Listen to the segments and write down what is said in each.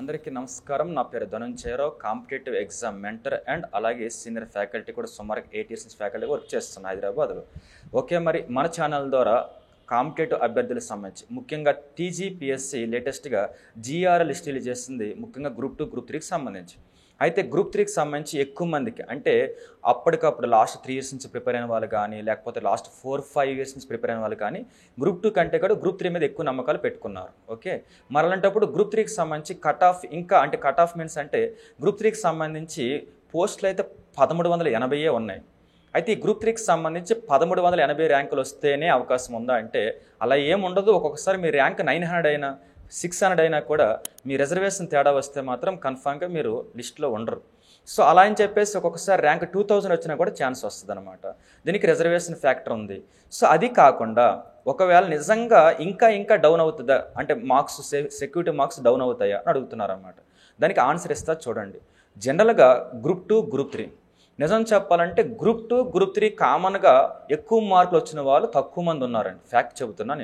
అందరికీ నమస్కారం. నా పేరు Dhananjaya Rao. Competitive exam mentor and అలాగే సీనియర్ ఫ్యాకల్టీ కూడా సుమారు 8 ఇయర్స్ ఫ్యాకల్టీ వర్క్ చేస్తున్నాను హైదరాబాద్లో. ఓకే, మరి మన ఛానల్ ద్వారా కాంపిటేటివ్ అభ్యర్థులకు సంబంధించి ముఖ్యంగా టీజీపీఎస్సీ లేటెస్ట్గా జీఆర్ఎల్ లిస్ట్ రిలీజ్ చేస్తుంది, ముఖ్యంగా గ్రూప్ 2 గ్రూప్ 3కి సంబంధించి. అయితే గ్రూప్ 3కి సంబంధించి ఎక్కువ మందికి అంటే అప్పటికప్పుడు లాస్ట్ 3 ఇయర్స్ నుంచి ప్రిపేర్ అయిన వాళ్ళు కానీ, లేకపోతే లాస్ట్ 4-5 ఇయర్స్ నుంచి ప్రిపేర్ అయిన వాళ్ళు కానీ గ్రూప్ 2 కంటే కూడా గ్రూప్ 3 మీద ఎక్కువ నమ్మకాలు పెట్టుకున్నారు. ఓకే, మరి అలాంటప్పుడు గ్రూప్ 3కి సంబంధించి కట్ ఆఫ్ ఇంకా అంటే కట్ ఆఫ్ మీన్స్ అంటే గ్రూప్ 3కి సంబంధించి పోస్టులు అయితే 1380 ఉన్నాయి. అయితే ఈ గ్రూప్ 3కి సంబంధించి 1380 ర్యాంకులు వస్తేనే అవకాశం ఉందా అంటే అలా ఏముండదు. ఒక్కొక్కసారి మీ ర్యాంక్ 900 అయినా 600 అయినా కూడా మీ రిజర్వేషన్ తేడా వస్తే మాత్రం కన్ఫామ్గా మీరు లిస్ట్లో ఉండరు. సో అలా అని చెప్పేసి ఒక్కొక్కసారి ర్యాంక్ 2000 వచ్చినా కూడా ఛాన్స్ వస్తుంది అనమాట. దీనికి రిజర్వేషన్ ఫ్యాక్టర్ ఉంది. సో అది కాకుండా ఒకవేళ నిజంగా ఇంకా డౌన్ అవుతుందా అంటే మార్క్స్ సెక్యూరిటీ మార్క్స్ డౌన్ అవుతాయా అని అడుగుతున్నారు అన్నమాట. దానికి ఆన్సర్ ఇస్తా చూడండి. జనరల్గా గ్రూప్ 2 గ్రూప్ 3 నిజం చెప్పాలంటే గ్రూప్ 2 గ్రూప్ 3 కామన్గా ఎక్కువ మార్కులు వచ్చిన వాళ్ళు తక్కువ మంది ఉన్నారండి. ఫ్యాక్ట్ చెబుతున్నా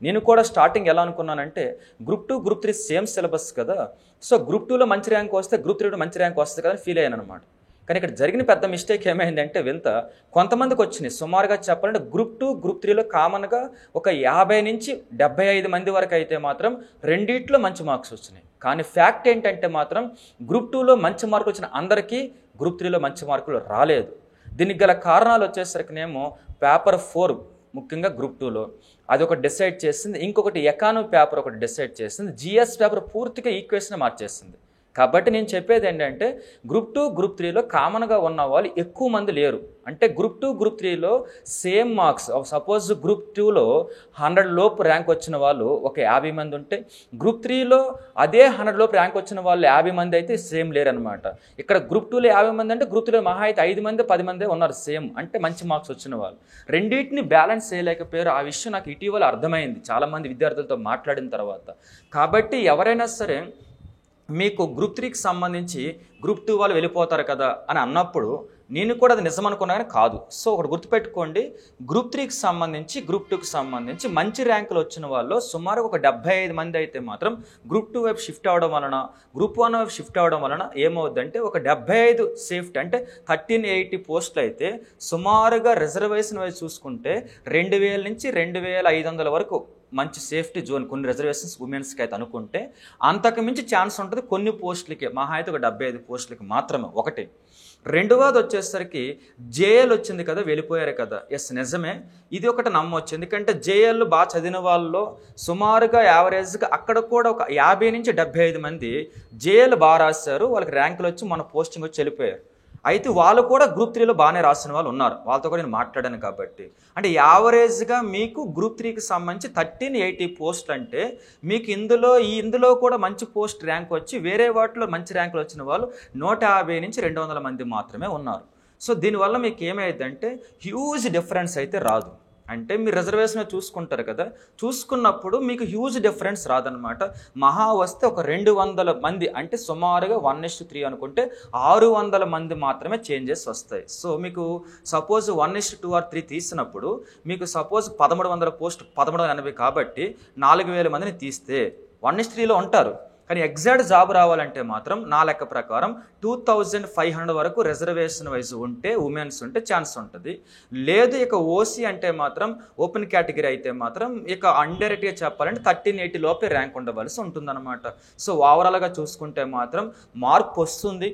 నేను కూడా స్టార్టింగ్ ఎలా అనుకున్నానంటే గ్రూప్ 2 గ్రూప్ 3 సేమ్ సిలబస్ కదా, సో గ్రూప్ 2లో మంచి ర్యాంక్ వస్తే గ్రూప్ 3లో మంచి ర్యాంక్ వస్తుంది కదా అని ఫీల్ అయ్యాను అనమాట. కానీ ఇక్కడ జరిగిన పెద్ద మిస్టేక్ ఏమైందంటే వింత కొంతమందికి వచ్చినాయి. సుమారుగా చెప్పాలంటే గ్రూప్ 2 గ్రూప్ 3లో కామన్గా ఒక 50 నుంచి 75 మంది వరకు అయితే మాత్రం రెండిట్లో మంచి మార్క్స్ వచ్చినాయి. కానీ ఫ్యాక్ట్ ఏంటంటే మాత్రం గ్రూప్ 2లో మంచి మార్కులు వచ్చిన అందరికీ గ్రూప్ 3లో మంచి మార్కులు రాలేదు. దీనికి గల కారణాలు వచ్చేసరికినేమో పేపర్ 4 ముఖ్యంగా గ్రూప్ 2లో అది ఒకటి డిసైడ్ చేసింది, ఇంకొకటి ఎకానమీ పేపర్ ఒకటి డిసైడ్ చేసింది, జిఎస్ పేపర్ పూర్తిగా ఈక్వేషన్ మార్చేసింది. కాబట్టి నేను చెప్పేది ఏంటంటే గ్రూప్ 2 గ్రూప్ 3లో కామన్గా ఉన్న వాళ్ళు ఎక్కువ మంది లేరు. అంటే గ్రూప్ 2 గ్రూప్ 3లో సేమ్ మార్క్స్ సపోజ్ గ్రూప్ 2లో 100 లోపు ర్యాంక్ వచ్చిన వాళ్ళు ఒక 50 మంది ఉంటే గ్రూప్ 3లో అదే 100 లోపు ర్యాంక్ వచ్చిన వాళ్ళు 50 మంది అయితే సేమ్ లేరు అనమాట. ఇక్కడ గ్రూప్ 2లో 50 మంది అంటే గ్రూప్ 3లో మహా అయితే 5 మంది 10 మంది ఉన్నారు సేమ్ అంటే మంచి మార్క్స్ వచ్చిన వాళ్ళు. రెండింటిని బ్యాలెన్స్ చేయలేకపోయారు. ఆ విషయం నాకు ఇటీవల అర్థమైంది చాలామంది విద్యార్థులతో మాట్లాడిన తర్వాత. కాబట్టి ఎవరైనా సరే మీకు గ్రూప్ 3కి సంబంధించి గ్రూప్ 2 వాళ్ళు వెళ్ళిపోతారు కదా అని అన్నప్పుడు నేను కూడా అది నిజం అనుకున్నా కానీ కాదు. సో ఒకటి గుర్తుపెట్టుకోండి, గ్రూప్ 3కి సంబంధించి గ్రూప్ 2కి సంబంధించి మంచి ర్యాంకులు వచ్చిన వాళ్ళు సుమారు ఒక 75 మంది అయితే మాత్రం గ్రూప్ 2 వైపు షిఫ్ట్ అవ్వడం వలన గ్రూప్ 1 వైపు షిఫ్ట్ అవ్వడం వలన ఏమవుద్దంటే ఒక 75 సేఫ్టీ అంటే 1380 పోస్టులు అయితే సుమారుగా రిజర్వేషన్ వైపు చూసుకుంటే 2000 నుంచి 2500 వరకు మంచి సేఫ్టీ జోన్ కొన్ని రిజర్వేషన్స్ ఉమెన్స్కి అయితే అనుకుంటే అంతకు మించి ఛాన్స్ ఉంటుంది కొన్ని పోస్టులకి, మహా అయితే ఒక 75 పోస్టులకి మాత్రమే. ఒకటి. రెండవది వచ్చేసరికి జేఎల్ వచ్చింది కదా, వెళ్ళిపోయారు కదా. ఎస్ నిజమే, ఇది ఒకటి నమ్మొచ్చు. ఎందుకంటే జేఎల్ బాగా చదివిన వాళ్ళలో సుమారుగా యావరేజ్గా అక్కడ కూడా ఒక 50 నుంచి 75 మంది జేఎల్ బాగా రాశారు, వాళ్ళకి ర్యాంకులు వచ్చి మన పోస్టింగ్ వచ్చి వెళ్ళిపోయారు. అయితే వాళ్ళు కూడా గ్రూప్ 3లో బాగానే రాసిన వాళ్ళు ఉన్నారు, వాళ్ళతో కూడా నేను మాట్లాడాను. కాబట్టి అంటే యావరేజ్గా మీకు గ్రూప్ 3కి సంబంధించి 1380 పోస్టులు అంటే మీకు ఇందులో కూడా మంచి పోస్ట్ ర్యాంక్ వచ్చి వేరే వాటిలో మంచి ర్యాంకులు వచ్చిన వాళ్ళు 150 నుంచి 200 మంది మాత్రమే ఉన్నారు. సో దీనివల్ల మీకు ఏమైందంటే హ్యూజ్ డిఫరెన్స్ అయితే రాదు. అంటే మీరు రిజర్వేషన్ చూసుకుంటారు కదా, చూసుకున్నప్పుడు మీకు హ్యూజ్ డిఫరెన్స్ రాదనమాట. మహా వస్తే ఒక 200 మంది అంటే సుమారుగా 1:3 అనుకుంటే 600 మంది మాత్రమే చేంజెస్ వస్తాయి. సో మీకు సపోజ్ 1:2 or 3 తీసినప్పుడు మీకు సపోజ్ 1300 పోస్ట్ 1380 కాబట్టి 4000 మందిని తీస్తే 1:3లో ఉంటారు. కానీ ఎగ్జాక్ట్ జాబ్ రావాలంటే మాత్రం నా లెక్క ప్రకారం 2500 వరకు రిజర్వేషన్ వైజ్ ఉంటే ఉమెన్స్ ఉంటే ఛాన్స్ ఉంటుంది. లేదు ఇక ఓసీ అంటే మాత్రం ఓపెన్ కేటగిరీ అయితే మాత్రం ఇక ఇండైరెక్ట్గా చెప్పాలంటే 1380 లోపే ర్యాంక్ ఉండవలసి ఉంటుందన్నమాట. సో ఓవరాల్గా చూసుకుంటే మాత్రం మార్క్ వస్తుంది.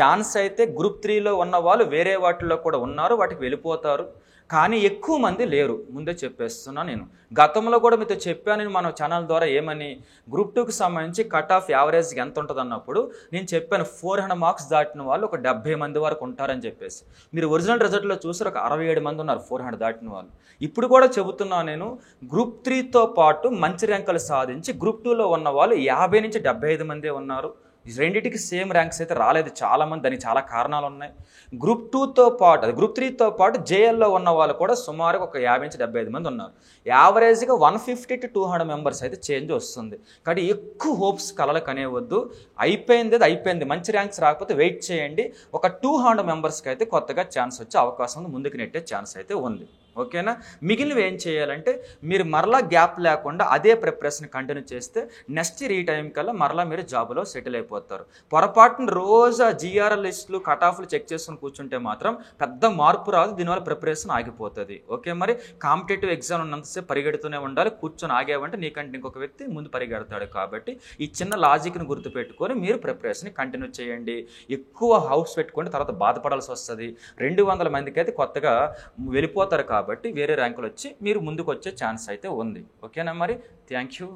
ఛాన్స్ అయితే గ్రూప్ 3లో ఉన్న వాళ్ళు వేరే వాటిల్లో కూడా ఉన్నారు, వాటికి వెళ్ళిపోతారు. కానీ ఎక్కువ మంది లేరు, ముందే చెప్పేస్తున్నా. నేను గతంలో కూడా మీతో చెప్పాను మన ఛానల్ ద్వారా ఏమని, గ్రూప్ 2కి సంబంధించి కట్ ఆఫ్ యావరేజ్కి ఎంత ఉంటుంది అన్నప్పుడు నేను చెప్పాను 400 మార్క్స్ దాటిన వాళ్ళు ఒక 70 మంది వరకు ఉంటారని చెప్పేసి. మీరు ఒరిజినల్ రిజల్ట్లో చూసారు ఒక 67 మంది ఉన్నారు 400 దాటిన వాళ్ళు. ఇప్పుడు కూడా చెబుతున్నాను నేను, గ్రూప్ 3తో పాటు మంచి ర్యాంకులు సాధించి గ్రూప్ 2లో ఉన్న వాళ్ళు 50 నుంచి 75 మందే ఉన్నారు. రెండింటికి సేమ్ ర్యాంక్స్ అయితే రాలేదు చాలామంది, దానికి చాలా కారణాలు ఉన్నాయి. గ్రూప్ 2తో పాటు గ్రూప్ 3తో పాటు జేఎల్లో ఉన్న వాళ్ళు కూడా సుమారుగా ఒక 50 నుంచి 75 మంది ఉన్నారు. యావరేజ్గా 150 to 200 మెంబర్స్ అయితే చేంజ్ వస్తుంది. కాబట్టి ఎక్కువ హోప్స్ కలలకు అనేవద్దు. అయిపోయింది, మంచి ర్యాంక్స్ రాకపోతే వెయిట్ చేయండి. ఒక 200 మెంబర్స్కి అయితే కొత్తగా ఛాన్స్ వచ్చే అవకాశం ఉంది, ముందుకు నెట్టే ఛాన్స్ అయితే ఉంది. ఓకేనా. మిగిలినవి ఏం చేయాలంటే మీరు మరలా గ్యాప్ లేకుండా అదే ప్రిపరేషన్ కంటిన్యూ చేస్తే నెక్స్ట్ ఇయర్ ఈ టైం కల్లా మరలా మీరు జాబ్లో సెటిల్ అయిపోతారు. పొరపాటున రోజు జిఆర్ఎల్ లిస్టులు కట్ ఆఫ్లు చెక్ చేసుకుని కూర్చుంటే మాత్రం పెద్ద మార్పు రాదు, దీనివల్ల ప్రిపరేషన్ ఆగిపోతుంది. ఓకే, మరి కాంపిటేటివ్ ఎగ్జామ్ ఉన్నంతసేపు పరిగెడుతూనే ఉండాలి. కూర్చొని ఆగేవంటే నీకంటే ఇంకొక వ్యక్తి ముందు పరిగెడతాడు. కాబట్టి ఈ చిన్న లాజిక్ని గుర్తుపెట్టుకొని మీరు ప్రిపరేషన్ కంటిన్యూ చేయండి. ఎక్కువ హౌస్ పెట్టుకొని తర్వాత బాధపడాల్సి వస్తుంది. 200 మందికి అయితే కొత్తగా వెళ్ళిపోతారు కాబట్టి వేరే ర్యాంకులు వచ్చి మీరు ముందుకు వచ్చే ఛాన్స్ అయితే ఉంది. ఓకేనా మరి, థ్యాంక్ యూ.